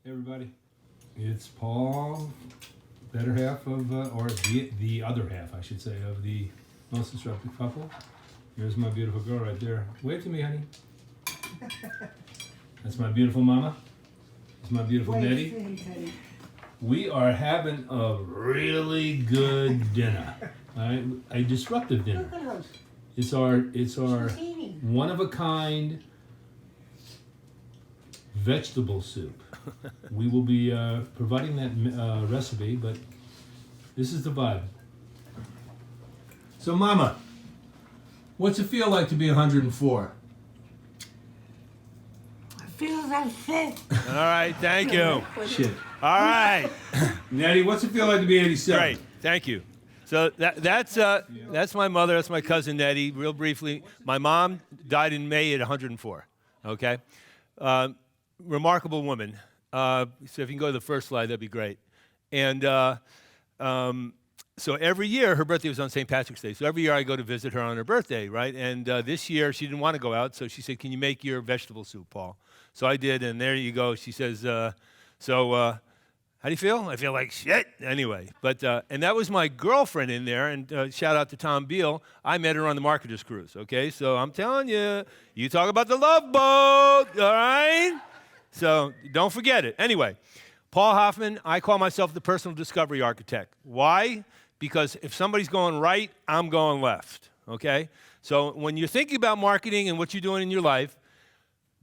Hey everybody, it's Paul, better half of, or the other half, I should say, of the most disruptive couple. Here's my beautiful girl right there. Wave to me, honey. That's my beautiful mama. It's my beautiful daddy. We are having a really good dinner. A disruptive dinner. It's our one of a kind vegetable soup. We will be providing that recipe, but this is the vibe. So, Mama, what's it feel like to be 104? I feel like shit. All right, thank you. Shit. All right. Natty, what's it feel like to be 87? Great, thank you. So that's my mother, that's my cousin Nettie. Real briefly, my mom died in May at 104, okay? Remarkable woman. So if you can go to the first slide, that'd be great. And so every year, her birthday was on St. Patrick's Day. So every year I go to visit her on her birthday, right? And this year she didn't want to go out, so she said, "Can you make your vegetable soup, Paul?" So I did, and there you go. She says, how do you feel? I feel like shit. Anyway, but and that was my girlfriend in there, and shout out to Tom Beal. I met her on the Marketers Cruise, okay? So I'm telling you, you talk about the love boat, all right? So don't forget it. Anyway, Paul Hoffman, I call myself the personal discovery architect. Why? Because if somebody's going right, I'm going left, okay? So when you're thinking about marketing and what you're doing in your life,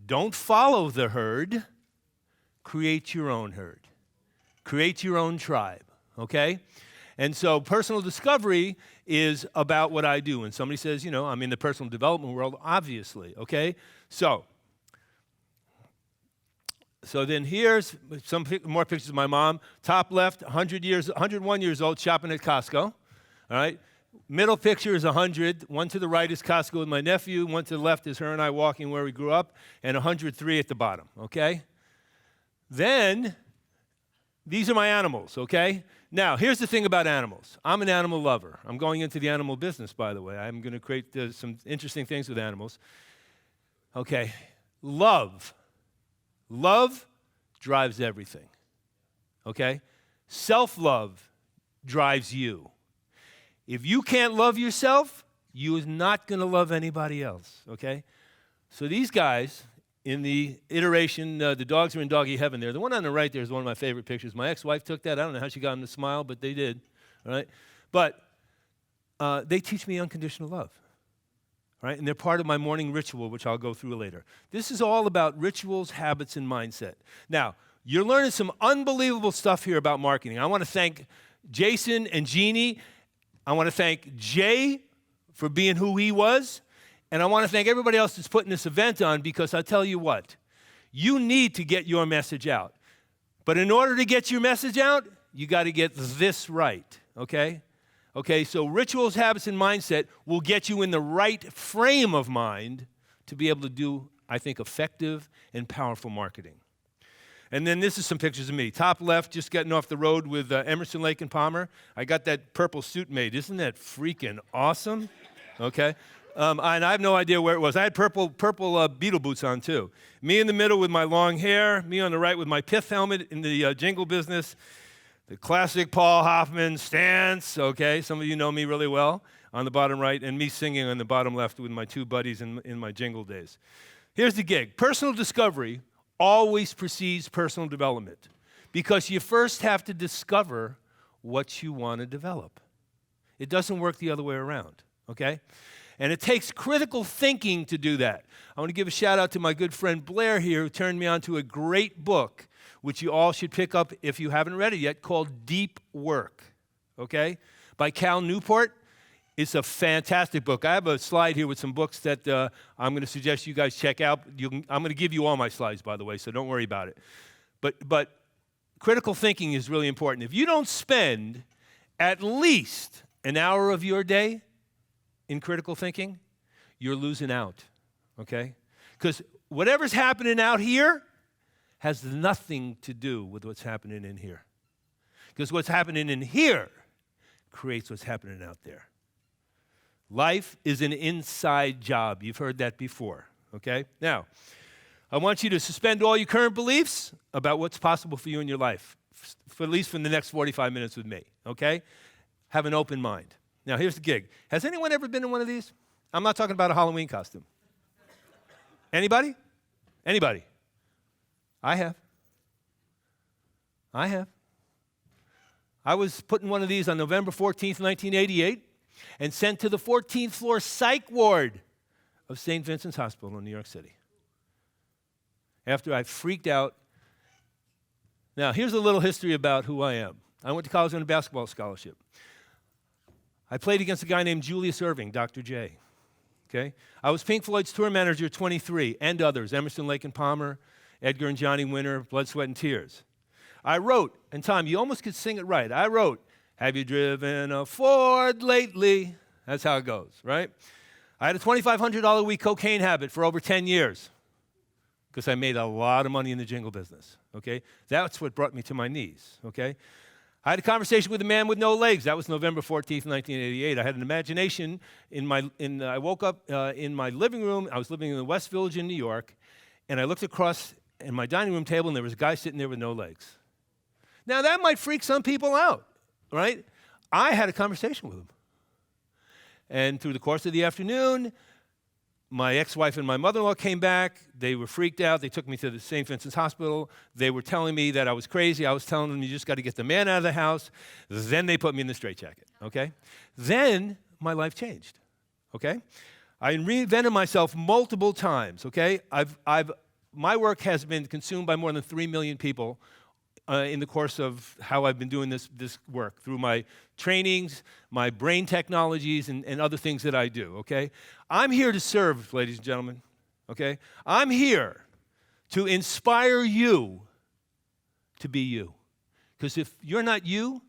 don't follow the herd, create your own herd. Create your own tribe, okay? And so personal discovery is about what I do. When somebody says, I'm in the personal development world, obviously, okay? So then here's some more pictures of my mom. Top left, 101 years old, shopping at Costco, all right? Middle picture is 100. One to the right is Costco with my nephew. One to the left is her and I walking where we grew up. And 103 at the bottom, okay? Then these are my animals, okay? Now, here's the thing about animals. I'm an animal lover. I'm going into the animal business, by the way. I'm going to create some interesting things with animals. Okay, love. Love drives everything, okay? Self-love drives you. If you can't love yourself, you are not going to love anybody else, okay? So these guys, in the iteration, the dogs are in doggy heaven there. The one on the right there is one of my favorite pictures. My ex-wife took that. I don't know how she got them to smile, but they did, all right? But they teach me unconditional love, right? And they're part of my morning ritual, which I'll go through later. This is all about rituals, habits, and mindset. Now, you're learning some unbelievable stuff here about marketing. I want to thank Jason and Jeannie. I want to thank Jay for being who he was. And I want to thank everybody else that's putting this event on, because I tell you what, you need to get your message out. But in order to get your message out, you got to get this right, okay? Okay, so rituals, habits, and mindset will get you in the right frame of mind to be able to do, I think, effective and powerful marketing. And then this is some pictures of me. Top left, just getting off the road with Emerson, Lake and Palmer. I got that purple suit made. Isn't that freaking awesome? Okay. And I have no idea where it was. I had purple Beetle boots on too. Me in the middle with my long hair. Me on the right with my pith helmet in the jingle business. The classic Paul Hoffman stance. Okay, some of you know me really well on the bottom right. And me singing on the bottom left with my two buddies in my jingle days. Here's the gig. Personal discovery always precedes personal development, because you first have to discover what you want to develop. It doesn't work the other way around, okay? And it takes critical thinking to do that. I want to give a shout out to my good friend Blair here, who turned me on to a great book, which you all should pick up if you haven't read it yet, called Deep Work, okay? By Cal Newport. It's a fantastic book. I have a slide here with some books that I'm going to suggest you guys check out. I'm going to give you all my slides, by the way, so don't worry about it. But critical thinking is really important. If you don't spend at least an hour of your day in critical thinking, you're losing out, okay? Because whatever's happening out here has nothing to do with what's happening in here. Because what's happening in here creates what's happening out there. Life is an inside job. You've heard that before, okay? Now, I want you to suspend all your current beliefs about what's possible for you in your life, for at least for the next 45 minutes with me, okay? Have an open mind. Now, here's the gig. Has anyone ever been in one of these? I'm not talking about a Halloween costume. Anybody? Anybody? I have. I was put in one of these on November 14th, 1988, and sent to the 14th floor psych ward of St. Vincent's Hospital in New York City. After I freaked out. Now, here's a little history about who I am. I went to college on a basketball scholarship. I played against a guy named Julius Erving, Dr. J. Okay? I was Pink Floyd's tour manager at 23, and others, Emerson, Lake and Palmer, Edgar and Johnny Winter, Blood, Sweat, and Tears. I wrote, and Tom, you almost could sing it right. I wrote, "Have you driven a Ford lately?" That's how it goes, right? I had a $2,500 a week cocaine habit for over 10 years because I made a lot of money in the jingle business, okay? That's what brought me to my knees, okay? I had a conversation with a man with no legs. That was November 14th, 1988. I had an imagination. I woke up in my living room. I was living in the West Village in New York, and I looked across at my dining room table, and there was a guy sitting there with no legs. Now, that might freak some people out, right? I had a conversation with him. And through the course of the afternoon, my ex-wife and my mother-in-law came back. They were freaked out. They took me to the St. Vincent's Hospital. They were telling me that I was crazy. I was telling them, you just got to get the man out of the house. Then they put me in the straitjacket, okay? Then my life changed, okay? I reinvented myself multiple times, okay? My work has been consumed by more than 3 million people in the course of how I've been doing this work, through my trainings, my brain technologies, and other things that I do, okay? I'm here to serve, ladies and gentlemen, okay? I'm here to inspire you to be you. Because if you're not you,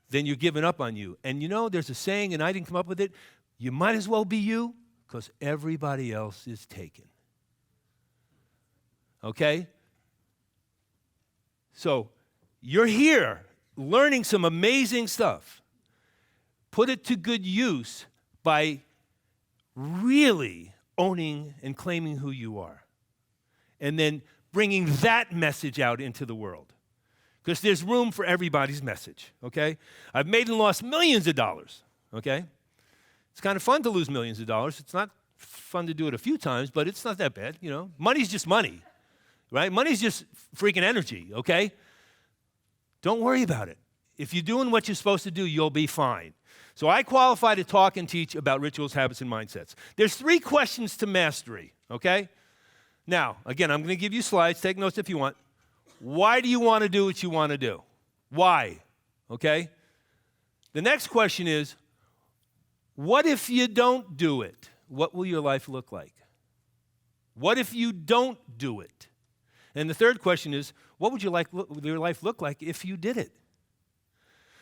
then you're giving up on you. And you know, there's a saying, and I didn't come up with it, you might as well be you, because everybody else is taken. Okay? So, you're here learning some amazing stuff. Put it to good use by really owning and claiming who you are. And then bringing that message out into the world. Because there's room for everybody's message, okay? I've made and lost millions of dollars, okay? It's kind of fun to lose millions of dollars. It's not fun to do it a few times, but it's not that bad, you know? Money's just money, right? Money's just freaking energy, okay? Don't worry about it. If you're doing what you're supposed to do, you'll be fine. So I qualify to talk and teach about rituals, habits, and mindsets. There's 3 questions to mastery, okay? Now, again, I'm going to give you slides. Take notes if you want. Why do you want to do what you want to do? Why? Okay? The next question is, what if you don't do it? What will your life look like? What if you don't do it? And the third question is, what would your life look like if you did it?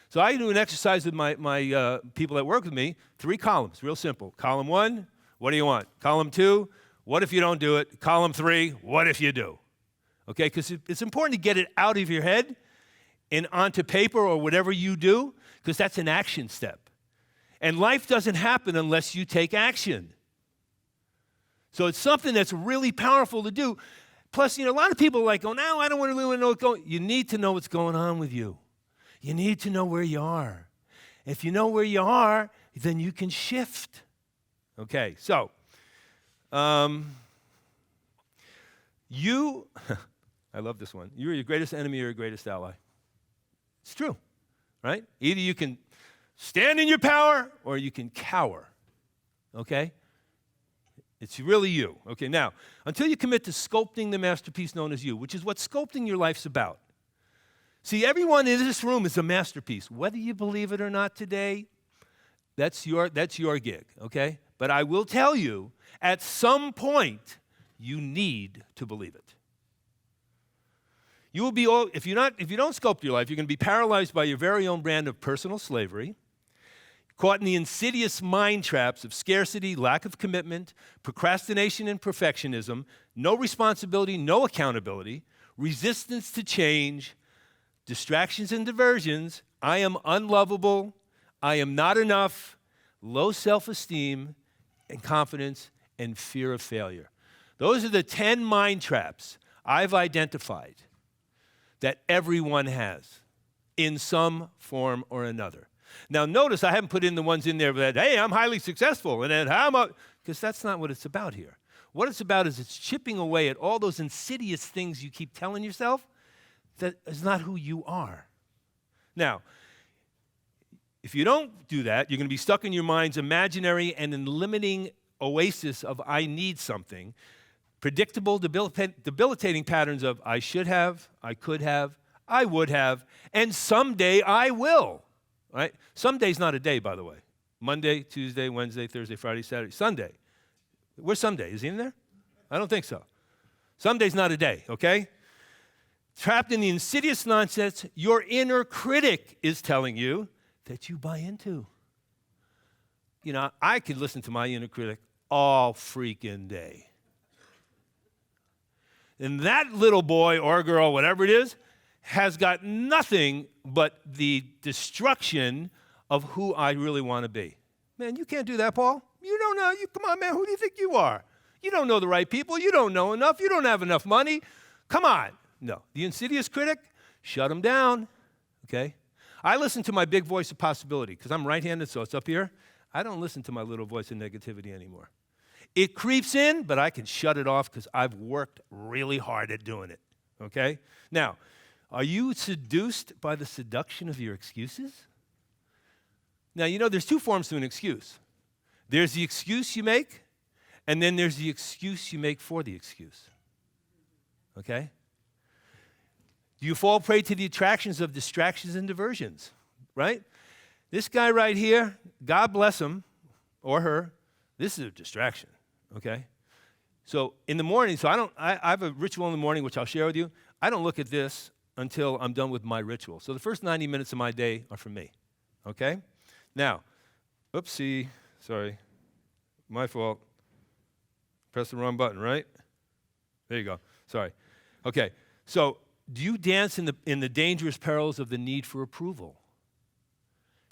So I do an exercise with my people that work with me, 3 columns, real simple. Column 1, what do you want? Column 2, what if you don't do it? Column 3, what if you do? Okay, because it's important to get it out of your head and onto paper or whatever you do, because that's an action step. And life doesn't happen unless you take action. So it's something that's really powerful to do. Plus, you know, a lot of people are like, oh, no, I don't want to really know what's going on. You need to know what's going on with you. You need to know where you are. If you know where you are, then you can shift. Okay, so you, I love this one. You're your greatest enemy or your greatest ally. It's true, right? Either you can stand in your power or you can cower, okay? It's really you. Okay, now, until you commit to sculpting the masterpiece known as you, which is what sculpting your life's about. See, everyone in this room is a masterpiece. Whether you believe it or not today, that's your gig, okay? But I will tell you, at some point, you need to believe it. You will be if you don't sculpt your life, you're going to be paralyzed by your very own brand of personal slavery, caught in the insidious mind traps of scarcity, lack of commitment, procrastination and perfectionism, no responsibility, no accountability, resistance to change, distractions and diversions, I am unlovable, I am not enough, low self-esteem and confidence, and fear of failure. Those are the 10 mind traps I've identified that everyone has in some form or another. Now, notice I haven't put in the ones in there that, hey, I'm highly successful, and then how much, because that's not what it's about here. What it's about is it's chipping away at all those insidious things you keep telling yourself that is not who you are. Now, if you don't do that, you're going to be stuck in your mind's imaginary and in limiting oasis of I need something, predictable, debilitating patterns of I should have, I could have, I would have, and someday I will. Right? Someday's not a day, by the way. Monday, Tuesday, Wednesday, Thursday, Friday, Saturday, Sunday. Where's someday? Is he in there? I don't think so. Someday's not a day, okay? Trapped in the insidious nonsense your inner critic is telling you that you buy into. You know, I could listen to my inner critic all freaking day. And that little boy or girl, whatever it is, has got nothing but the destruction of who I really want to be. Man, you can't do that, Paul. You don't know. Come on, man. Who do you think you are? You don't know the right people. You don't know enough. You don't have enough money. Come on. No. The insidious critic, shut him down. Okay? I listen to my big voice of possibility because I'm right-handed, so it's up here. I don't listen to my little voice of negativity anymore. It creeps in, but I can shut it off because I've worked really hard at doing it. Okay? Now, are you seduced by the seduction of your excuses? Now, you know, there's two forms to an excuse. There's the excuse you make, and then there's the excuse you make for the excuse. Okay? Do you fall prey to the attractions of distractions and diversions? Right? This guy right here, God bless him or her, this is a distraction. Okay? So in the morning, I have a ritual in the morning, which I'll share with you. I don't look at this until I'm done with my ritual. So the first 90 minutes of my day are for me, okay? Now, oopsie, sorry, my fault. Press the wrong button, right? There you go, sorry. Okay, so do you dance in the dangerous perils of the need for approval?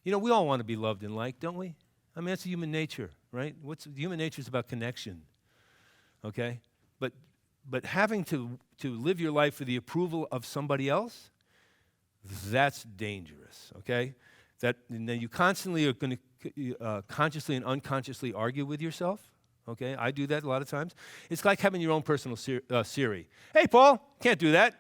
You know, we all want to be loved and liked, don't we? I mean, that's human nature, right? Human nature is about connection, okay? But having to live your life for the approval of somebody else, that's dangerous, okay? And then you constantly are going to consciously and unconsciously argue with yourself, okay? I do that a lot of times. It's like having your own personal Siri. Hey, Paul, can't do that.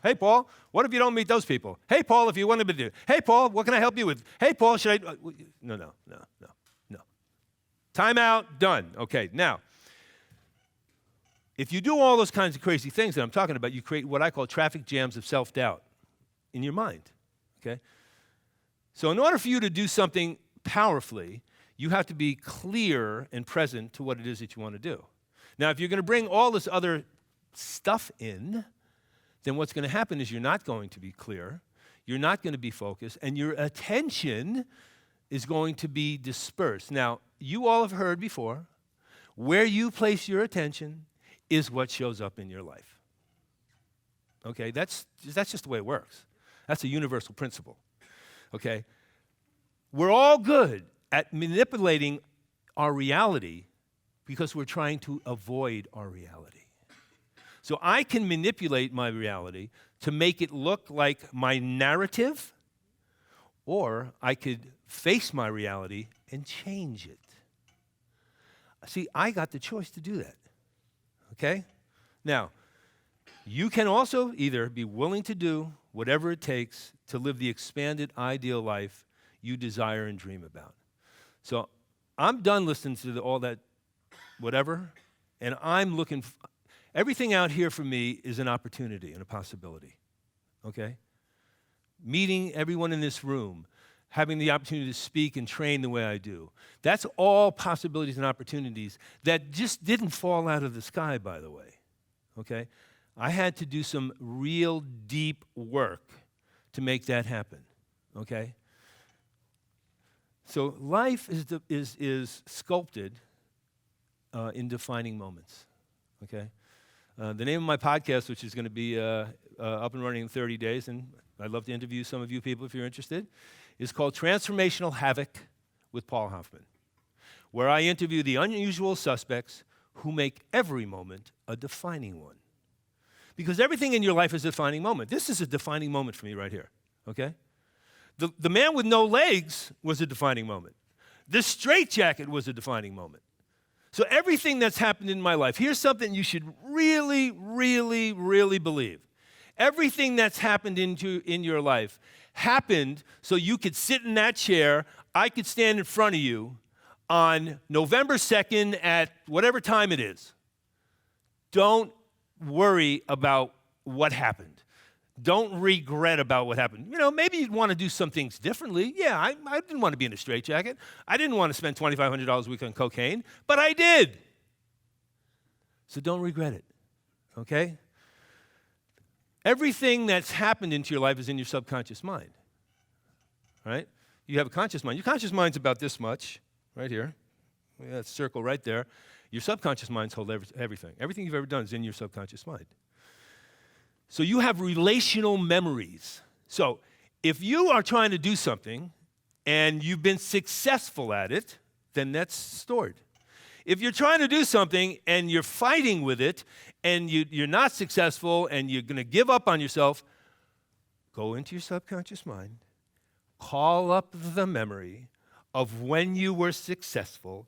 Hey, Paul, what if you don't meet those people? Hey, Paul, if you wanted to do. Hey, Paul, what can I help you with? Hey, Paul, should I? No. Time out, done. Okay, now, if you do all those kinds of crazy things that I'm talking about, you create what I call traffic jams of self-doubt in your mind, okay? So in order for you to do something powerfully, you have to be clear and present to what it is that you want to do. Now, if you're going to bring all this other stuff in, then what's going to happen is you're not going to be clear, you're not going to be focused, and your attention is going to be dispersed. Now, you all have heard before, where you place your attention is what shows up in your life. Okay, that's just the way it works. That's a universal principle. Okay? We're all good at manipulating our reality because we're trying to avoid our reality. So I can manipulate my reality to make it look like my narrative, or I could face my reality and change it. See, I got the choice to do that. Okay? Now, you can also either be willing to do whatever it takes to live the expanded ideal life you desire and dream about. So I'm done listening to all that whatever, and I'm looking, everything out here for me is an opportunity and a possibility, okay? Meeting everyone in this room, having the opportunity to speak and train the way I do. That's all possibilities and opportunities that just didn't fall out of the sky, by the way, okay? I had to do some real deep work to make that happen, okay? So life is sculpted in defining moments, okay? The name of my podcast, which is going to be up and running in 30 days, and I'd love to interview some of you people if you're interested, is called Transformational Havoc with Paul Hoffman, where I interview the unusual suspects who make every moment a defining one. Because everything in your life is a defining moment. This is a defining moment for me right here, okay? The man with no legs was a defining moment. The straitjacket was a defining moment. So everything that's happened in my life, here's something you should really, really, really believe. Everything that's happened in your life happened so you could sit in that chair, I could stand in front of you on November 2nd at whatever time it is. Don't worry about what happened. Don't regret about what happened. You know, maybe you'd want to do some things differently. Yeah, I didn't want to be in a straitjacket. I didn't want to spend $2,500 a week on cocaine, but I did. So don't regret it, okay? Everything that's happened into your life is in your subconscious mind, right? You have a conscious mind. Your conscious mind's about this much, right here. That circle right there. Your subconscious minds hold everything. Everything you've ever done is in your subconscious mind. So you have relational memories. So if you are trying to do something and you've been successful at it, then that's stored. If you're trying to do something and you're fighting with it and you're not successful and you're going to give up on yourself, go into your subconscious mind, call up the memory of when you were successful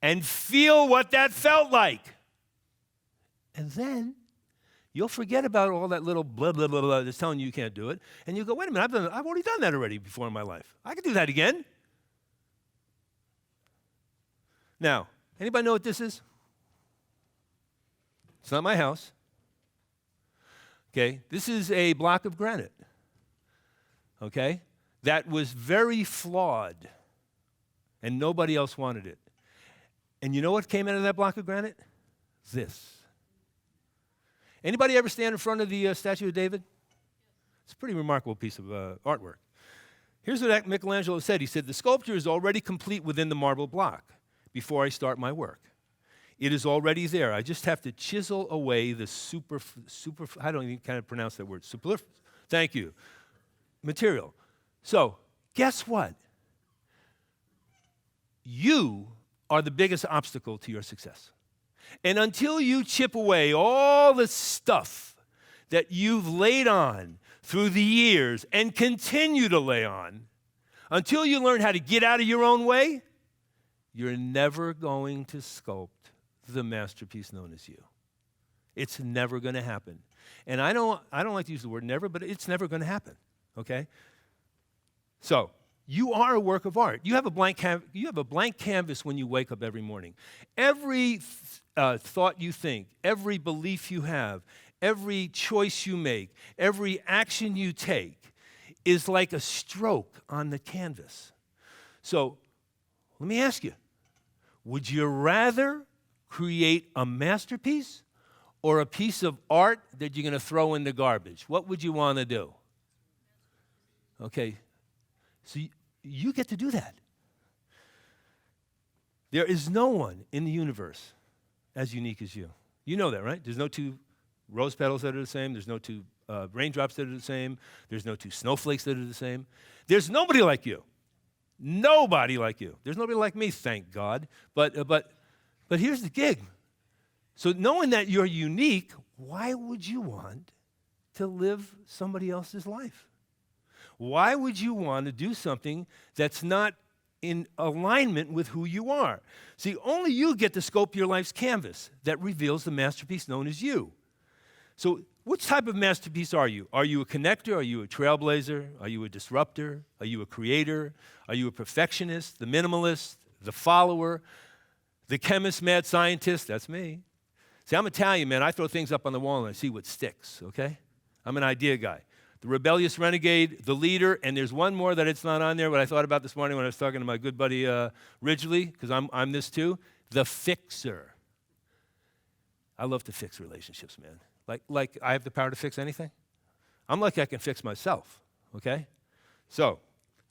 and feel what that felt like. And then you'll forget about all that little blah, blah, blah, blah that's telling you can't do it. And you go, wait a minute, I've already done that already before in my life. I can do that again. Now, anybody know what this is? It's not my house. Okay, this is a block of granite. Okay, that was very flawed, and nobody else wanted it. And you know what came out of that block of granite? This. Anybody ever stand in front of the statue of David? It's a pretty remarkable piece of artwork. Here's what Michelangelo said. He said, the sculpture is already complete within the marble block before I start my work. It is already there. I just have to chisel away the I don't even kind of pronounce that word, thank you, material. So, guess what? You are the biggest obstacle to your success. And until you chip away all the stuff that you've laid on through the years and continue to lay on, until you learn how to get out of your own way, you're never going to sculpt the masterpiece known as you. It's never going to happen. And I don't like to use the word never, but it's never going to happen, okay? So, you are a work of art. You have a blank canvas when you wake up every morning. Every thought you think, every belief you have, every choice you make, every action you take is like a stroke on the canvas. So let me ask you, would you rather create a masterpiece or a piece of art that you're going to throw in the garbage? What would you want to do? Okay, so you get to do that. There is no one in the universe as unique as you. You know that, right? There's no two rose petals that are the same. There's no two raindrops that are the same. There's no two snowflakes that are the same. There's nobody like you. Nobody like you. There's nobody like me, thank God. But here's the gig. So knowing that you're unique, why would you want to live somebody else's life? Why would you want to do something that's not in alignment with who you are? See, only you get to sculpt your life's canvas that reveals the masterpiece known as you. So which type of masterpiece are you? Are you a connector? Are you a trailblazer? Are you a disruptor? Are you a creator? Are you a perfectionist, the minimalist, the follower, the chemist, mad scientist? That's me. See, I'm Italian, man. I throw things up on the wall and I see what sticks, okay? I'm an idea guy. The rebellious renegade, the leader, and there's one more that it's not on there, but I thought about this morning when I was talking to my good buddy Ridgely, because I'm this too, the fixer. I love to fix relationships, man. Like I have the power to fix anything. I'm like I can fix myself, okay? So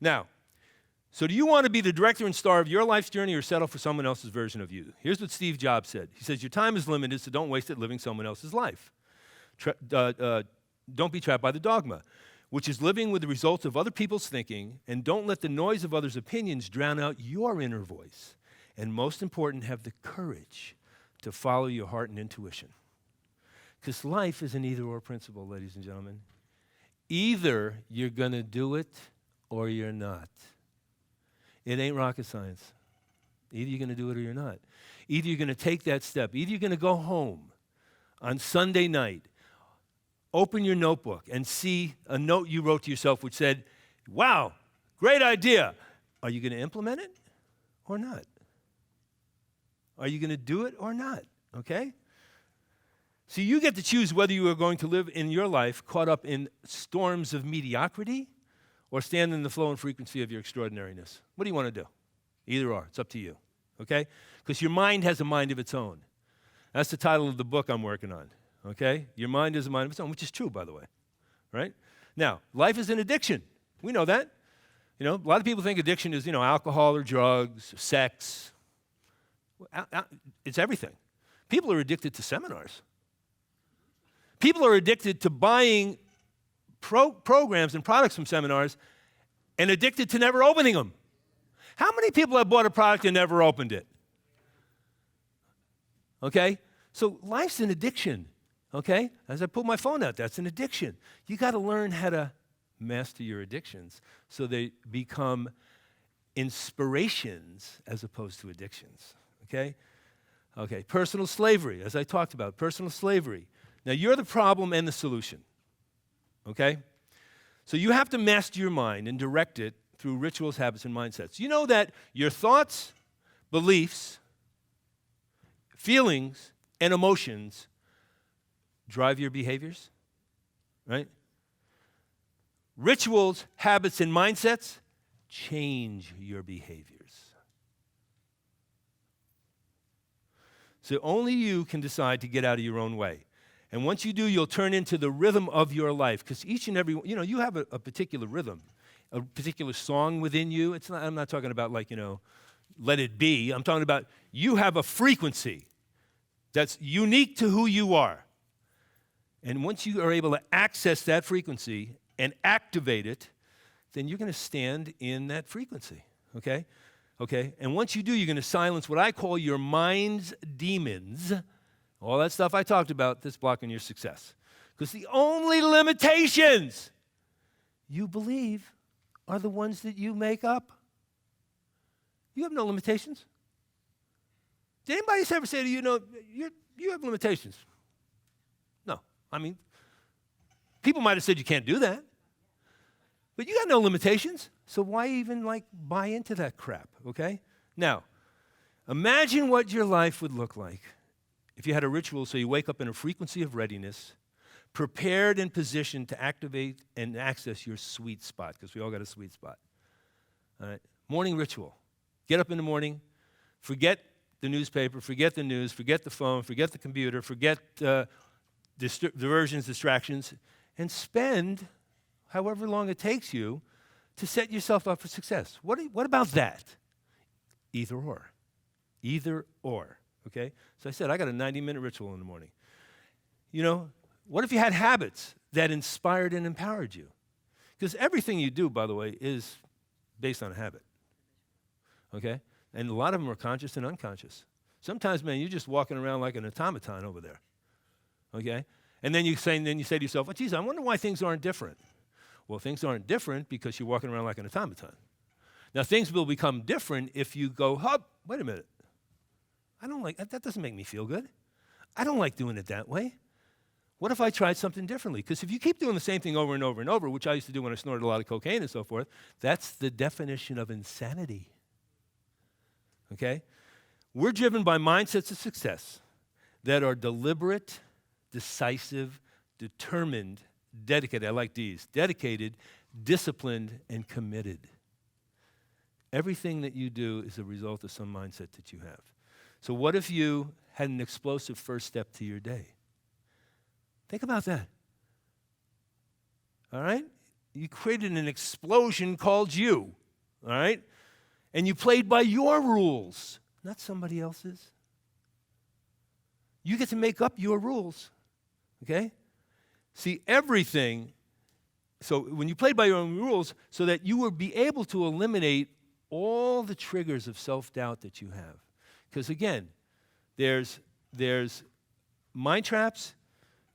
do you want to be the director and star of your life's journey or settle for someone else's version of you? Here's what Steve Jobs said. He says, your time is limited, so don't waste it living someone else's life. Don't be trapped by the dogma, which is living with the results of other people's thinking, and don't let the noise of others' opinions drown out your inner voice. And most important, have the courage to follow your heart and intuition. Because life is an either-or principle, ladies and gentlemen. Either you're going to do it or you're not. It ain't rocket science. Either you're going to do it or you're not. Either you're going to take that step. Either you're going to go home on Sunday night, open your notebook, and see a note you wrote to yourself which said, wow, great idea. Are you going to implement it or not? Are you going to do it or not? Okay? So you get to choose whether you are going to live in your life caught up in storms of mediocrity or stand in the flow and frequency of your extraordinariness. What do you want to do? Either or. It's up to you. Okay? Because your mind has a mind of its own. That's the title of the book I'm working on. Okay? Your mind has a mind of its own, which is true, by the way. Right? Now, life is an addiction. We know that. You know, a lot of people think addiction is, alcohol or drugs, sex. It's everything. People are addicted to seminars. People are addicted to buying programs and products from seminars and addicted to never opening them. How many people have bought a product and never opened it? Okay? So life's an addiction. Okay? As I put my phone out, that's an addiction. You got to learn how to master your addictions so they become inspirations as opposed to addictions. Okay? Okay, personal slavery, as I talked about, personal slavery. Now, you're the problem and the solution, okay? So you have to master your mind and direct it through rituals, habits, and mindsets. You know that your thoughts, beliefs, feelings, and emotions drive your behaviors, right? Rituals, habits, and mindsets change your behaviors. So only you can decide to get out of your own way. And once you do, you'll turn into the rhythm of your life. Because each and every, you have a particular rhythm, a particular song within you. I'm not talking about let it be. I'm talking about you have a frequency that's unique to who you are. And once you are able to access that frequency and activate it, then you're going to stand in that frequency, okay? Okay? And once you do, you're going to silence what I call your mind's demons, all that stuff I talked about that's blocking your success. Because the only limitations you believe are the ones that you make up. You have no limitations. Did anybody ever say to you, you have limitations? No. I mean, people might have said you can't do that. But you got no limitations. So why even buy into that crap, okay? Now, imagine what your life would look like if you had a ritual so you wake up in a frequency of readiness, prepared and positioned to activate and access your sweet spot, because we all got a sweet spot. All right? Morning ritual. Get up in the morning, forget the newspaper, forget the news, forget the phone, forget the computer, forget diversions, distractions, and spend however long it takes you to set yourself up for success. What about that? Either or. Either or. Okay? So I said, I got a 90-minute ritual in the morning. What if you had habits that inspired and empowered you? Because everything you do, by the way, is based on a habit. Okay? And a lot of them are conscious and unconscious. Sometimes, man, you're just walking around like an automaton over there. Okay? And then you say to yourself, geez, I wonder why things aren't different. Well, things aren't different because you're walking around like an automaton. Now, things will become different if you go, wait a minute. I don't like that. Doesn't make me feel good. I don't like doing it that way. What if I tried something differently? Because if you keep doing the same thing over and over and over, which I used to do when I snorted a lot of cocaine and so forth, that's the definition of insanity. Okay? We're driven by mindsets of success that are deliberate, decisive, determined, dedicated. I like these. Dedicated, disciplined, and committed. Everything that you do is a result of some mindset that you have. So what if you had an explosive first step to your day? Think about that. All right? You created an explosion called you. All right? And you played by your rules, not somebody else's. You get to make up your rules. Okay? See, everything, so when you played by your own rules, so that you would be able to eliminate all the triggers of self-doubt that you have. Because again, there's there's mind traps,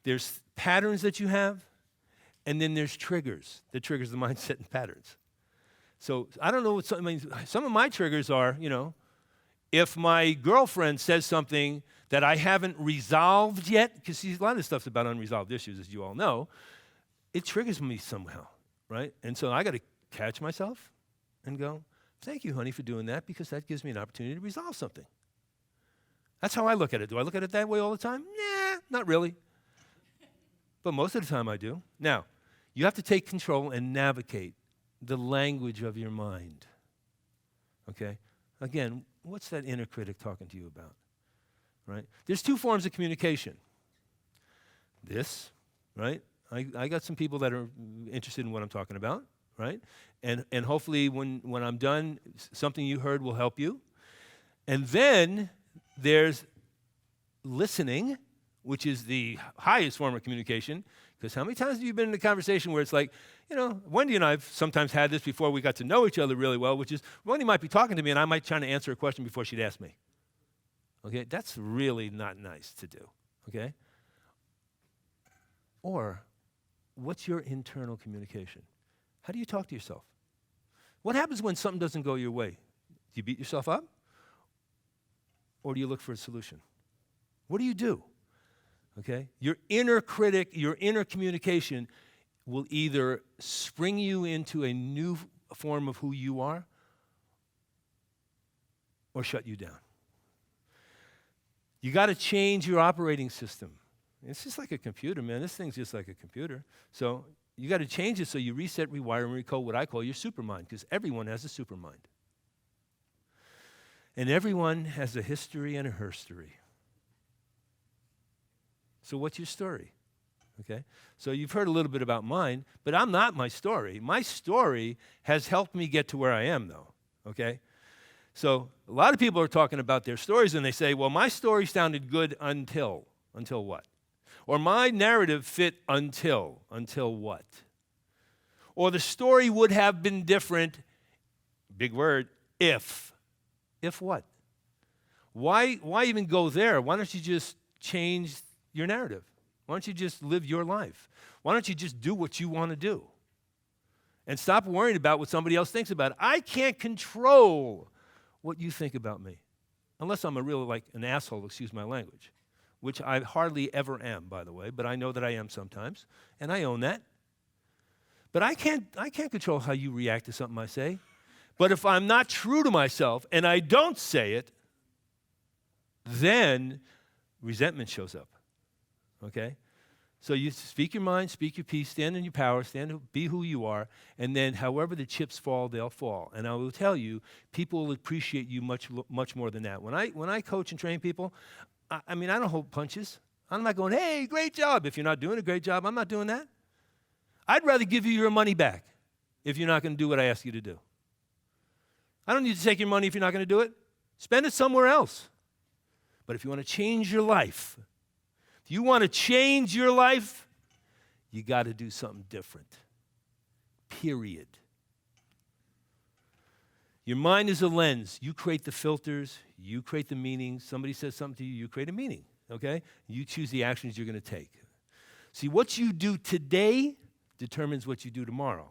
there's patterns that you have, and then there's triggers that triggers the mindset and patterns. So I don't know what some of my triggers are, if my girlfriend says something that I haven't resolved yet, because a lot of this stuff's about unresolved issues, as you all know, it triggers me somehow, right? And so I got to catch myself and go, thank you, honey, for doing that, because that gives me an opportunity to resolve something. That's how I look at it. Do I look at it that way all the time? Nah, not really. But most of the time I do. Now, you have to take control and navigate the language of your mind. Okay? Again, what's that inner critic talking to you about? Right? There's two forms of communication. This, right? I got some people that are interested in what I'm talking about, right? And hopefully when I'm done, something you heard will help you. And then there's listening, which is the highest form of communication. Because how many times have you been in a conversation where it's like, Wendy and I have sometimes had this before we got to know each other really well, which is Wendy might be talking to me and I might try to answer a question before she'd ask me. Okay, that's really not nice to do, okay? Or, what's your internal communication? How do you talk to yourself? What happens when something doesn't go your way? Do you beat yourself up? Or do you look for a solution? What do you do? Okay? Your inner critic, your inner communication will either spring you into a new form of who you are or shut you down. You got to change your operating system. It's just like a computer, man. This thing's just like a computer. So you got to change it so you reset, rewire, and recode what I call your supermind, because everyone has a supermind. And everyone has a history and a herstory. So what's your story? Okay? So you've heard a little bit about mine, but I'm not my story. My story has helped me get to where I am, though. Okay? So a lot of people are talking about their stories, and they say, well, my story sounded good until what? Or my narrative fit until what? Or the story would have been different, big word, if. If what? Why even go there? Why don't you just change your narrative? Why don't you just live your life? Why don't you just do what you want to do? And stop worrying about what somebody else thinks about it. I can't control what you think about me. Unless I'm an asshole, excuse my language. Which I hardly ever am, by the way, but I know that I am sometimes, and I own that. But I can't control how you react to something I say. But if I'm not true to myself and I don't say it, then resentment shows up. Okay? So you speak your mind, speak your peace, stand in your power, be who you are, and then however the chips fall, they'll fall. And I will tell you, people will appreciate you much more than that. When I coach and train people, I don't hold punches. I'm not going, hey, great job. If you're not doing a great job, I'm not doing that. I'd rather give you your money back if you're not going to do what I ask you to do. I don't need to take your money if you're not going to do it. Spend it somewhere else. But if you want to change your life, you got to do something different. Period. Your mind is a lens. You create the filters. You create the meanings. Somebody says something to you, you create a meaning, okay? You choose the actions you're going to take. See, what you do today determines what you do tomorrow.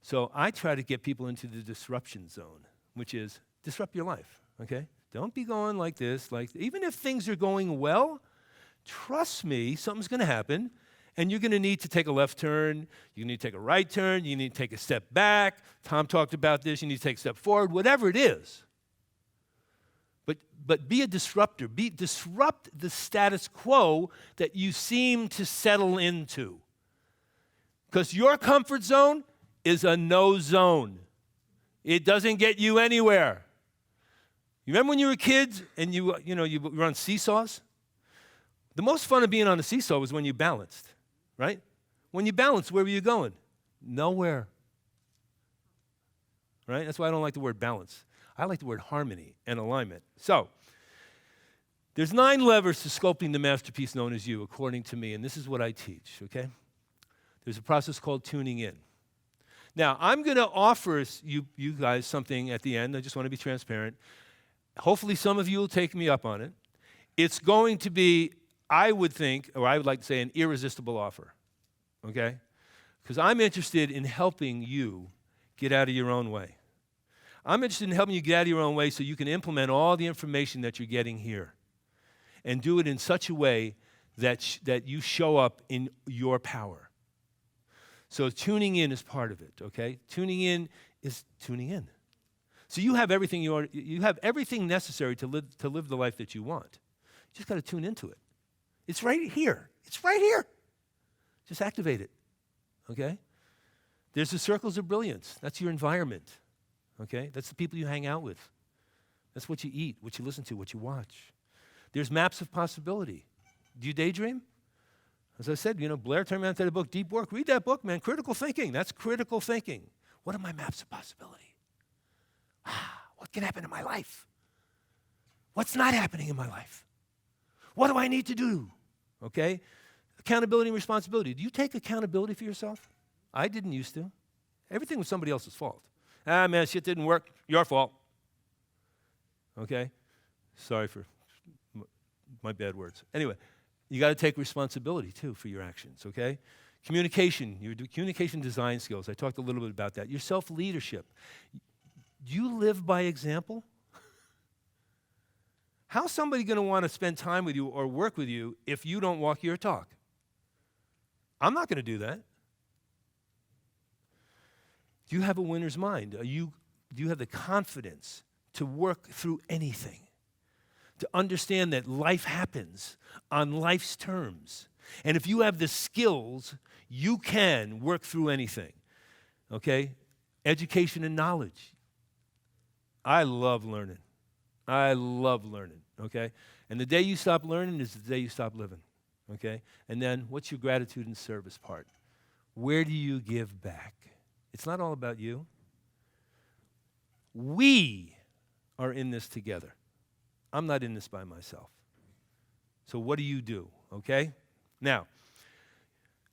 So I try to get people into the disruption zone, which is disrupt your life, okay? Don't be going like this. Even if things are going well, trust me, something's going to happen, and you're going to need to take a left turn, you need to take a right turn, you need to take a step back. Tom talked about this, you need to take a step forward, whatever it is. But be a disruptor. Disrupt the status quo that you seem to settle into. Because your comfort zone is a no zone. It doesn't get you anywhere. You remember when you were kids and you were on seesaws? The most fun of being on a seesaw was when you balanced, right? When you balanced, where were you going? Nowhere. Right? That's why I don't like the word balance. I like the word harmony and alignment. So, there's 9 levers to sculpting the masterpiece known as you, according to me, and this is what I teach, okay? There's a process called tuning in. Now, I'm going to offer you guys something at the end. I just want to be transparent. Hopefully, some of you will take me up on it. It's going to be, I would think, or I would like to say, an irresistible offer, okay? Because I'm interested in helping you get out of your own way. I'm interested in helping you get out of your own way so you can implement all the information that you're getting here and do it in such a way that you show up in your power. So tuning in is part of it, okay? Tuning in is tuning in. So you have everything you have everything necessary to live the life that you want. You just got to tune into it. It's right here. It's right here. Just activate it, okay? There's the circles of brilliance. That's your environment, okay? That's the people you hang out with. That's what you eat, what you listen to, what you watch. There's maps of possibility. Do you daydream? As I said, Blair turned me on to the book, Deep Work. Read that book, man. Critical thinking. That's critical thinking. What are my maps of possibility? What can happen in my life? What's not happening in my life? What do I need to do? Okay? Accountability and responsibility. Do you take accountability for yourself? I didn't used to. Everything was somebody else's fault. Man, shit didn't work. Your fault. Okay? Sorry for my bad words. Anyway, you got to take responsibility, too, for your actions, okay? Communication, your communication design skills. I talked a little bit about that. Your self-leadership. Do you live by example? How's somebody going to want to spend time with you or work with you if you don't walk your talk? I'm not going to do that. Do you have a winner's mind? Do you have the confidence to work through anything? To understand that life happens on life's terms. And if you have the skills, you can work through anything. Okay? Education and knowledge. I love learning. I love learning, okay? And the day you stop learning is the day you stop living, okay? And then what's your gratitude and service part? Where do you give back? It's not all about you. We are in this together. I'm not in this by myself. So what do you do, okay? Now,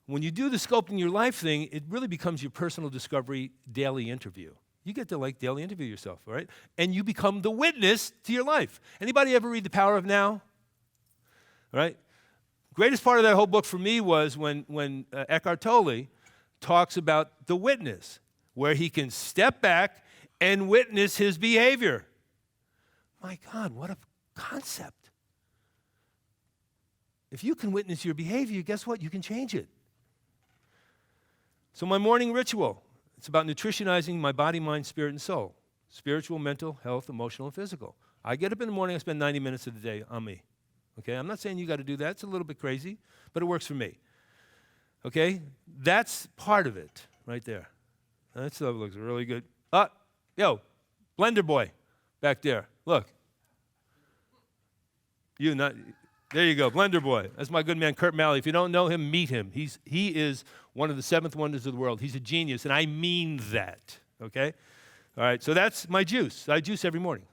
when you do the Sculpting Your Life thing, it really becomes your personal discovery daily interview. You get to daily interview yourself, all right? And you become the witness to your life. Anybody ever read The Power of Now? All right? Greatest part of that whole book for me was when Eckhart Tolle talks about the witness, where he can step back and witness his behavior. My God, what a concept. If you can witness your behavior, guess what? You can change it. So my morning ritual. It's about nutritionizing my body, mind, spirit, and soul. Spiritual, mental, health, emotional, and physical. I get up in the morning, I spend 90 minutes of the day on me. Okay? I'm not saying you got to do that. It's a little bit crazy, but it works for me. Okay? That's part of it right there. That stuff looks really good. Yo, Blender Boy back there. Look. There you go, Blender Boy. That's my good man, Kurt Malley. If you don't know him, meet him. He is one of the seventh wonders of the world. He's a genius, and I mean that, okay? All right, so that's my juice. I juice every morning,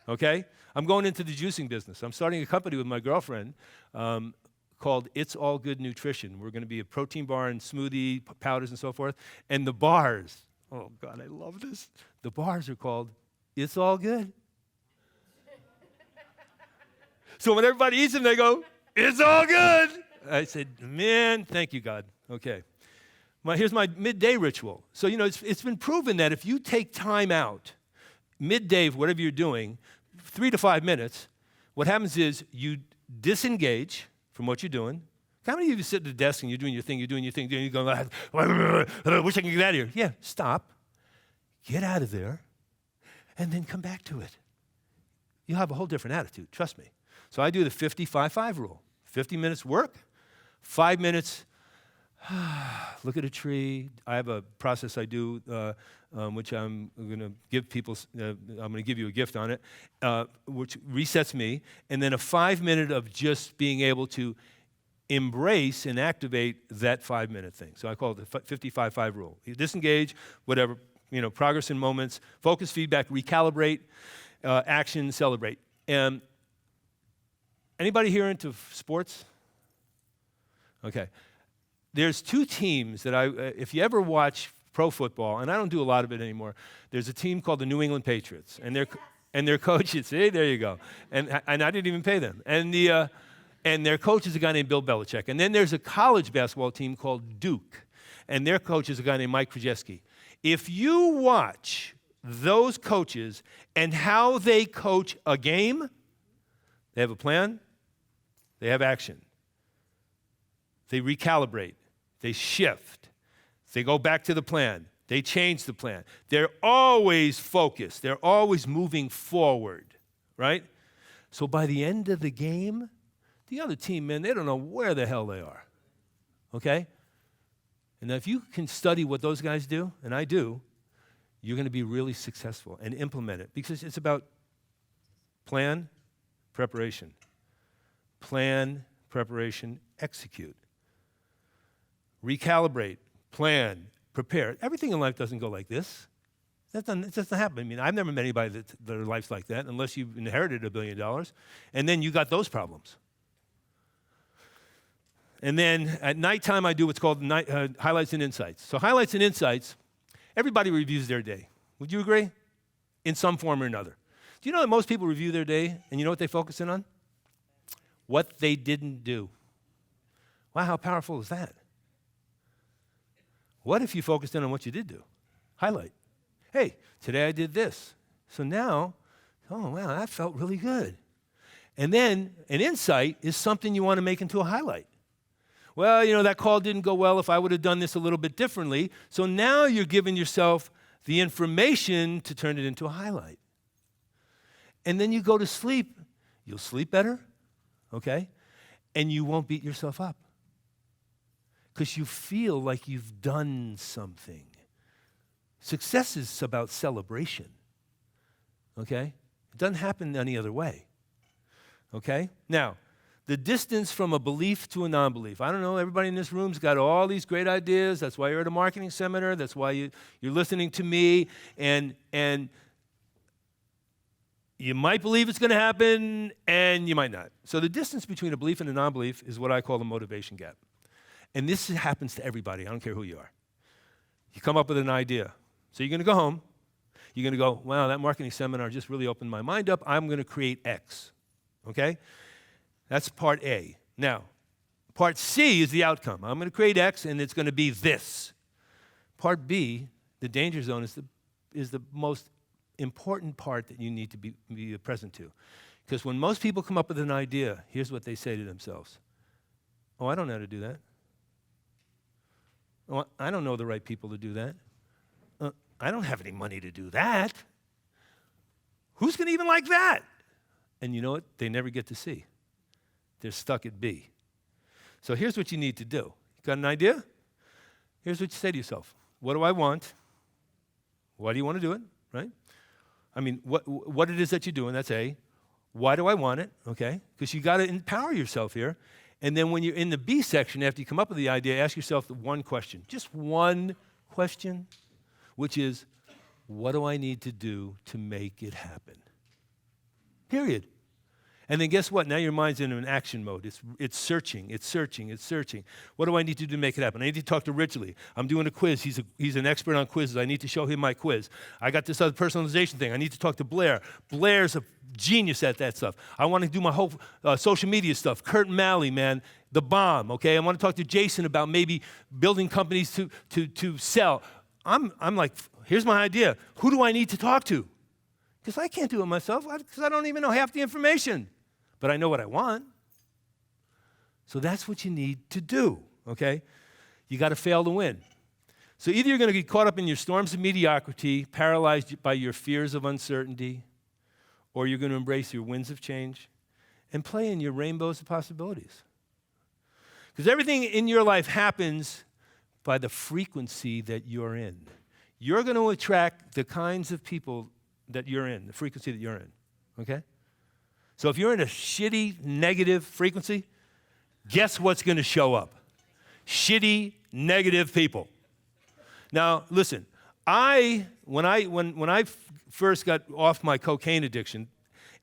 okay? I'm going into the juicing business. I'm starting a company with my girlfriend called It's All Good Nutrition. We're going to be a protein bar and smoothie, powders and so forth. And the bars, oh, God, I love this. The bars are called It's All Good. So when everybody eats them, they go, it's all good. I said, man, thank you, God. Okay. Here's my midday ritual. So, it's been proven that if you take time out, midday, whatever you're doing, 3 to 5 minutes, what happens is you disengage from what you're doing. How many of you sit at the desk and you're doing your thing, and you're going, I wish I could get out of here. Yeah, stop. Get out of there, and then come back to it. You'll have a whole different attitude, trust me. So I do the 50-5-5 rule. 50 minutes work, 5 minutes look at a tree. I have a process I do, which I'm going to give people, I'm going to give you a gift on it, which resets me. And then a 5 minute of just being able to embrace and activate that 5 minute thing. So I call it the 50-5-5 rule. You disengage, whatever, progress in moments, focus, feedback, recalibrate, action, celebrate. And anybody here into sports? Okay. There's two teams that if you ever watch pro football, and I don't do a lot of it anymore, there's a team called the New England Patriots. And And their coach is, see, there you go. And I didn't even pay them. And their coach is a guy named Bill Belichick. And then there's a college basketball team called Duke. And their coach is a guy named Mike Krzyzewski. If you watch those coaches and how they coach a game, they have a plan, they have action. They recalibrate, they shift, they go back to the plan, they change the plan. They're always focused, they're always moving forward, right? So by the end of the game, the other team, man, they don't know where the hell they are, okay? And if you can study what those guys do, and I do, you're going to be really successful and implement it because it's about plan, preparation. Plan, preparation, execute. Recalibrate, plan, prepare. Everything in life doesn't go like this. It doesn't happen. I mean, I've never met anybody that their life's like that unless you've inherited $1 billion, and then you got those problems. And then at nighttime, I do what's called highlights and insights. So highlights and insights, everybody reviews their day. Would you agree? In some form or another. Do you know that most people review their day, and you know what they focus in on? What they didn't do. Wow, how powerful is that? What if you focused in on what you did do? Highlight. Hey, today I did this. So now, oh, wow, that felt really good. And then an insight is something you want to make into a highlight. Well, you know, that call didn't go well if I would have done this a little bit differently. So now you're giving yourself the information to turn it into a highlight. And then you go to sleep. You'll sleep better, okay? And you won't beat yourself up because you feel like you've done something. Success is about celebration, okay? It doesn't happen any other way, okay? Now, the distance from a belief to a non-belief. I don't know, everybody in this room's got all these great ideas. That's why you're at a marketing seminar. That's why you're listening to me. And you might believe it's going to happen, and you might not. So the distance between a belief and a non-belief is what I call the motivation gap. And this happens to everybody. I don't care who you are. You come up with an idea. So you're going to go home. You're going to go, wow, that marketing seminar just really opened my mind up. I'm going to create X, okay? That's part A. Now, part C is the outcome. I'm going to create X, and it's going to be this. Part B, the danger zone, is the most important part that you need to be present to. Because when most people come up with an idea, here's what they say to themselves. Oh, I don't know how to do that. Oh, I don't know the right people to do that. I don't have any money to do that. Who's going to even like that? And you know what? They never get to see. They're stuck at B. So here's what you need to do. You got an idea? Here's what you say to yourself. What do I want? Why do you want to do it, right? I mean, what it is that you're doing, that's A. Why do I want it, okay? Because you got to empower yourself here. And then when you're in the B section, after you come up with the idea, ask yourself one question. Just one question, which is, what do I need to do to make it happen? Period. And then guess what? Now your mind's in an action mode. It's searching. What do I need to do to make it happen? I need to talk to Ridgely. I'm doing a quiz. He's an expert on quizzes. I need to show him my quiz. I got this other personalization thing. I need to talk to Blair. Blair's a genius at that stuff. I want to do my whole social media stuff. Kurt Malley, man, the bomb, okay? I want to talk to Jason about maybe building companies to sell. I'm like, here's my idea. Who do I need to talk to? Because I can't do it myself because I don't even know half the information. But I know what I want. So that's what you need to do, okay? You got to fail to win. So either you're going to get caught up in your storms of mediocrity, paralyzed by your fears of uncertainty, or you're going to embrace your winds of change and play in your rainbows of possibilities. Because everything in your life happens by the frequency that you're in. You're going to attract the kinds of people that you're in, the frequency that you're in, okay? So if you're in a shitty, negative frequency, guess what's going to show up? Shitty, negative people. Now, listen, when I first got off my cocaine addiction,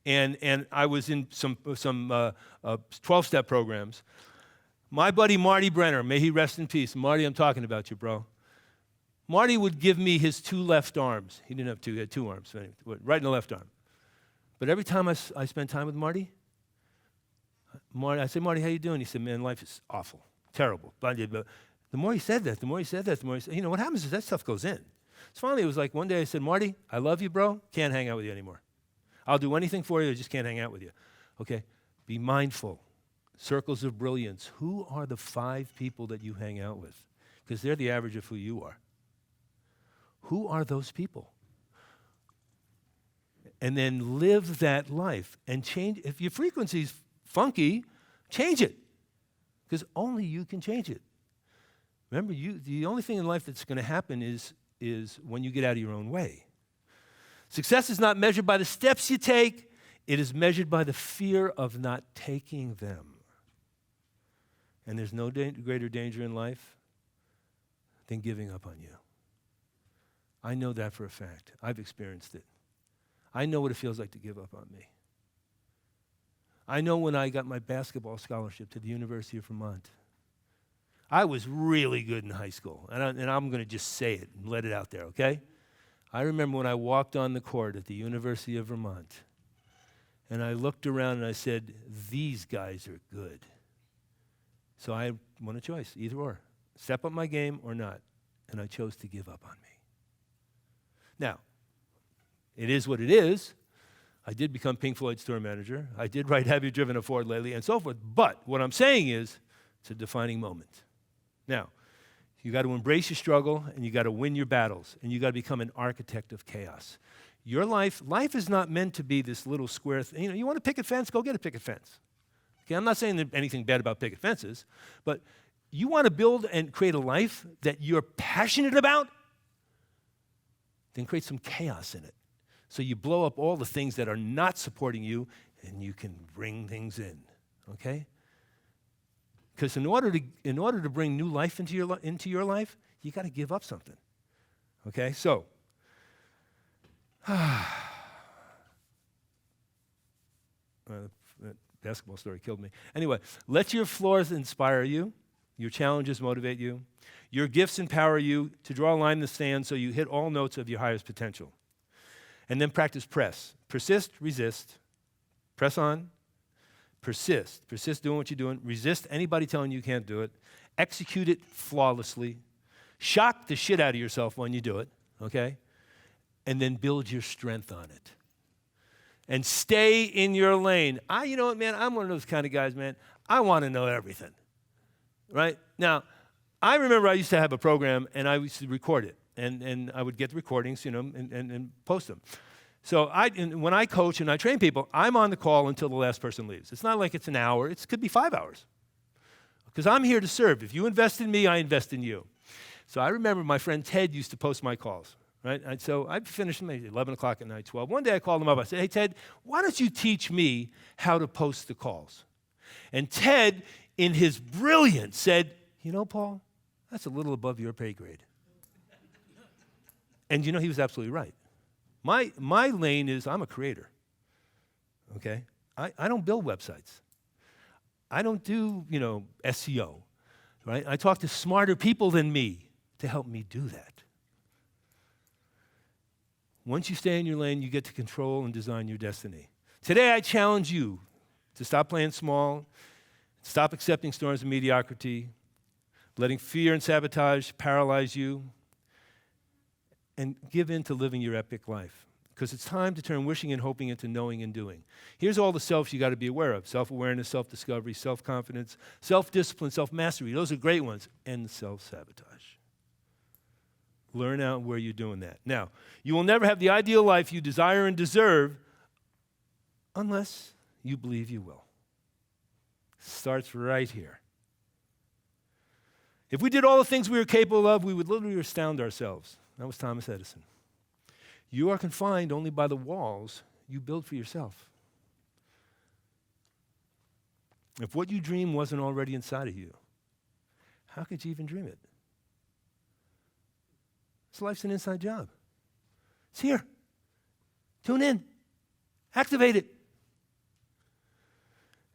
and I was in some 12-step programs, my buddy Marty Brenner, may he rest in peace. Marty, I'm talking about you, bro. Marty would give me his two left arms. He didn't have two, he had two arms, right in the left arm. But every time I spend time with Marty, I say, Marty, how you doing? He said, man, life is awful, terrible. But the more he said that, you know, what happens is that stuff goes in. So finally, it was like one day I said, Marty, I love you, bro. Can't hang out with you anymore. I'll do anything for you. I just can't hang out with you. Okay? Be mindful. Circles of brilliance. Who are the 5 people that you hang out with? Because they're the average of who you are. Who are those people? And then live that life and change. If your frequency's funky, change it. Because only you can change it. Remember, the only thing in life that's going to happen is when you get out of your own way. Success is not measured by the steps you take. It is measured by the fear of not taking them. And there's no greater danger in life than giving up on you. I know that for a fact. I've experienced it. I know what it feels like to give up on me. I know when I got my basketball scholarship to the University of Vermont. I was really good in high school, and I'm going to just say it and let it out there, okay? I remember when I walked on the court at the University of Vermont, and I looked around and I said, these guys are good. So I won a choice, either or. Step up my game or not. And I chose to give up on me. Now, it is what it is. I did become Pink Floyd's tour manager. I did write Have You Driven a Ford Lately and so forth. But what I'm saying is, it's a defining moment. Now, you got to embrace your struggle and you got to win your battles and you got to become an architect of chaos. Your life is not meant to be this little square thing. You know, you want a picket fence? Go get a picket fence. Okay, I'm not saying anything bad about picket fences, but you want to build and create a life that you're passionate about, then create some chaos in it. So you blow up all the things that are not supporting you and you can bring things in, okay? Because in order to bring new life into your life, you got to give up something, okay? So, that basketball story killed me. Anyway, let your flaws inspire you. Your challenges motivate you. Your gifts empower you to draw a line in the sand so you hit all notes of your highest potential. And then practice press. Persist, resist. Press on. Persist. Persist doing what you're doing. Resist anybody telling you can't do it. Execute it flawlessly. Shock the shit out of yourself when you do it, okay? And then build your strength on it. And stay in your lane. You know what, man? I'm one of those kind of guys, man. I want to know everything, right? Now, I remember I used to have a program, and I used to record it. And I would get the recordings, you know, and post them. So when I coach and I train people, I'm on the call until the last person leaves. It's not like it's an hour. It could be 5 hours. Because I'm here to serve. If you invest in me, I invest in you. So I remember my friend Ted used to post my calls. Right? So I'd finish maybe 11 o'clock at night, 12. One day I called him up. I said, hey, Ted, why don't you teach me how to post the calls? And Ted, in his brilliance, said, you know, Paul, that's a little above your pay grade. And you know, he was absolutely right. My lane is I'm a creator, okay? I don't build websites. I don't do, you know, SEO, right? I talk to smarter people than me to help me do that. Once you stay in your lane, you get to control and design your destiny. Today, I challenge you to stop playing small, stop accepting storms of mediocrity, letting fear and sabotage paralyze you, and give in to living your epic life. Because it's time to turn wishing and hoping into knowing and doing. Here's all the selves you got to be aware of. Self-awareness, self-discovery, self-confidence, self-discipline, self-mastery. Those are great ones. And self-sabotage. Learn out where you're doing that. Now, you will never have the ideal life you desire and deserve unless you believe you will. Starts right here. If we did all the things we were capable of, we would literally astound ourselves. That was Thomas Edison. You are confined only by the walls you build for yourself. If what you dream wasn't already inside of you, how could you even dream it? So life's an inside job. It's here. Tune in. Activate it.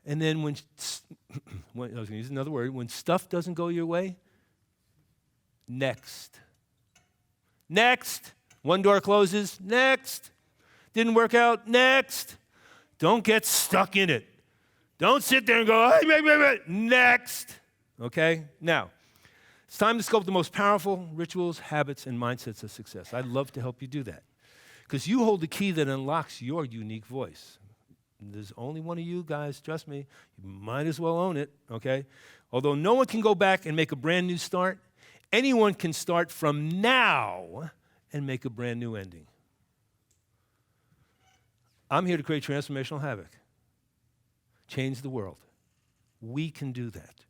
And then when I was going to use another word, when stuff doesn't go your way, next. Next. One door closes, next. Didn't work out, next. Don't get stuck in it. Don't sit there and go, hey, next. Okay? Now, it's time to sculpt the most powerful rituals, habits, and mindsets of success. I'd love to help you do that because you hold the key that unlocks your unique voice. There's only one of you guys, trust me. You might as well own it, okay? Although no one can go back and make a brand new start, anyone can start from now and make a brand new ending. I'm here to create transformational havoc, change the world. We can do that.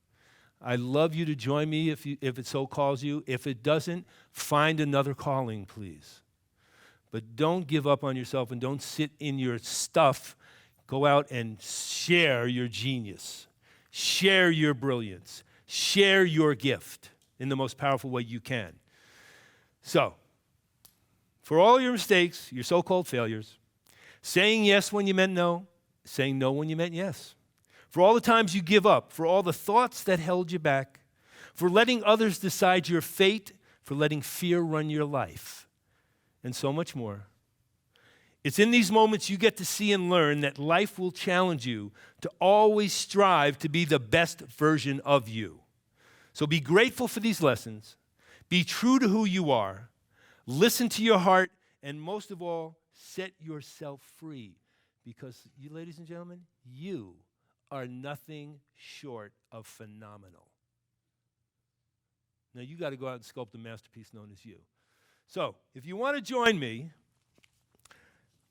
I'd love you to join me if it so calls you. If it doesn't, find another calling, please. But don't give up on yourself and don't sit in your stuff. Go out and share your genius, share your brilliance, share your gift in the most powerful way you can. So, for all your mistakes, your so-called failures, saying yes when you meant no, saying no when you meant yes, for all the times you give up, for all the thoughts that held you back, for letting others decide your fate, for letting fear run your life, and so much more. It's in these moments you get to see and learn that life will challenge you to always strive to be the best version of you. So be grateful for these lessons, be true to who you are, listen to your heart, and most of all, set yourself free. Because you, ladies and gentlemen, you are nothing short of phenomenal. Now you got to go out and sculpt the masterpiece known as you. So if you want to join me,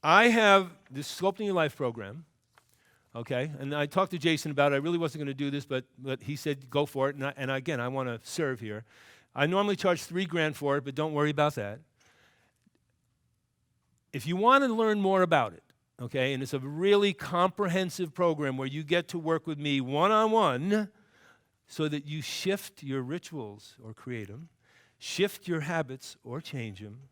I have this Sculpting Your Life program, okay? And I talked to Jason about it. I really wasn't going to do this, but he said go for it. And again, I want to serve here. I normally charge $3,000 for it, but don't worry about that. If you want to learn more about it, okay, and it's a really comprehensive program where you get to work with me one-on-one so that you shift your rituals or create them, shift your habits or change them,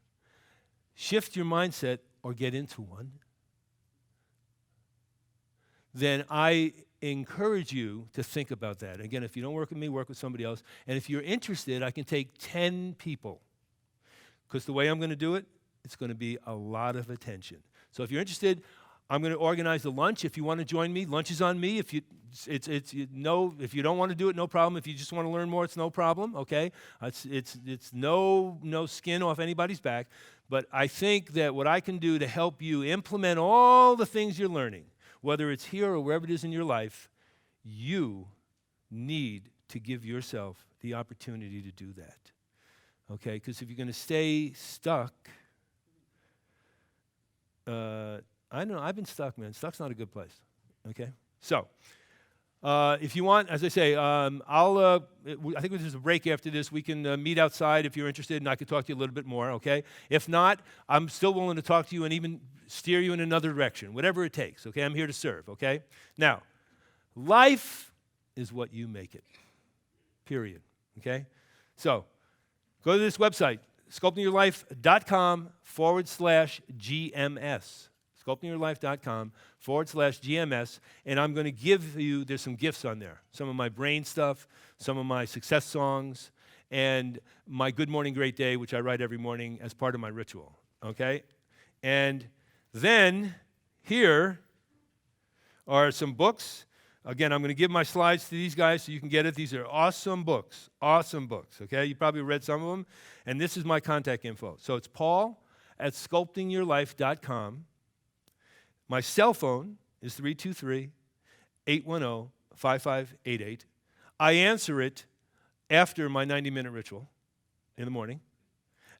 shift your mindset or get into one, then I encourage you to think about that. Again, if you don't work with me, work with somebody else. And if you're interested, I can take 10 people. Because the way I'm going to do it, it's going to be a lot of attention. So if you're interested, I'm going to organize the lunch. If you want to join me, lunch is on me. If you don't want to do it, no problem. If you just want to learn more, it's no problem. Okay, it's no skin off anybody's back. But I think that what I can do to help you implement all the things you're learning, whether it's here or wherever it is in your life, you need to give yourself the opportunity to do that. Okay, because if you're going to stay stuck. I know, I've been stuck, man. Stuck's not a good place, okay? So, if you want, as I say, I think there's a break after this. We can meet outside if you're interested, and I can talk to you a little bit more, okay? If not, I'm still willing to talk to you and even steer you in another direction, whatever it takes, okay? I'm here to serve, okay? Now, life is what you make it, period, okay? So, go to this website, sculptingyourlife.com/GMS. sculptingyourlife.com/GMS, and I'm going to give you, there's some gifts on there. Some of my brain stuff, some of my success songs, and my Good Morning, Great Day, which I write every morning as part of my ritual, okay? And then here are some books. Again, I'm going to give my slides to these guys so you can get it. These are awesome books, okay? You probably read some of them, and this is my contact info. So it's paul@sculptingyourlife.com. My cell phone is 323-810-5588. I answer it after my 90-minute ritual in the morning.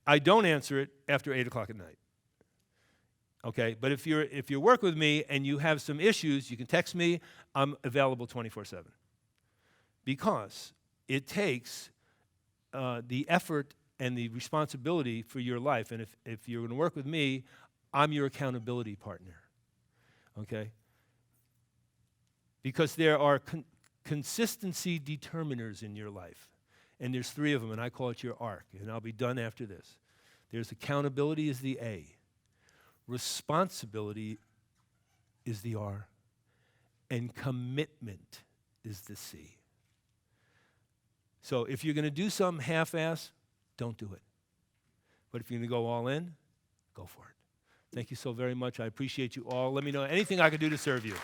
I don't answer it after 8 o'clock at night. Okay, but if you work with me and you have some issues, you can text me. I'm available 24/7. Because it takes the effort and the responsibility for your life. And if you're going to work with me, I'm your accountability partner. Okay? Because there are consistency determiners in your life. And there's 3 of them, and I call it your arc. And I'll be done after this. There's accountability is the A. Responsibility is the R. And commitment is the C. So if you're going to do something half-ass, don't do it. But if you're going to go all in, go for it. Thank you so very much. I appreciate you all. Let me know anything I can do to serve you.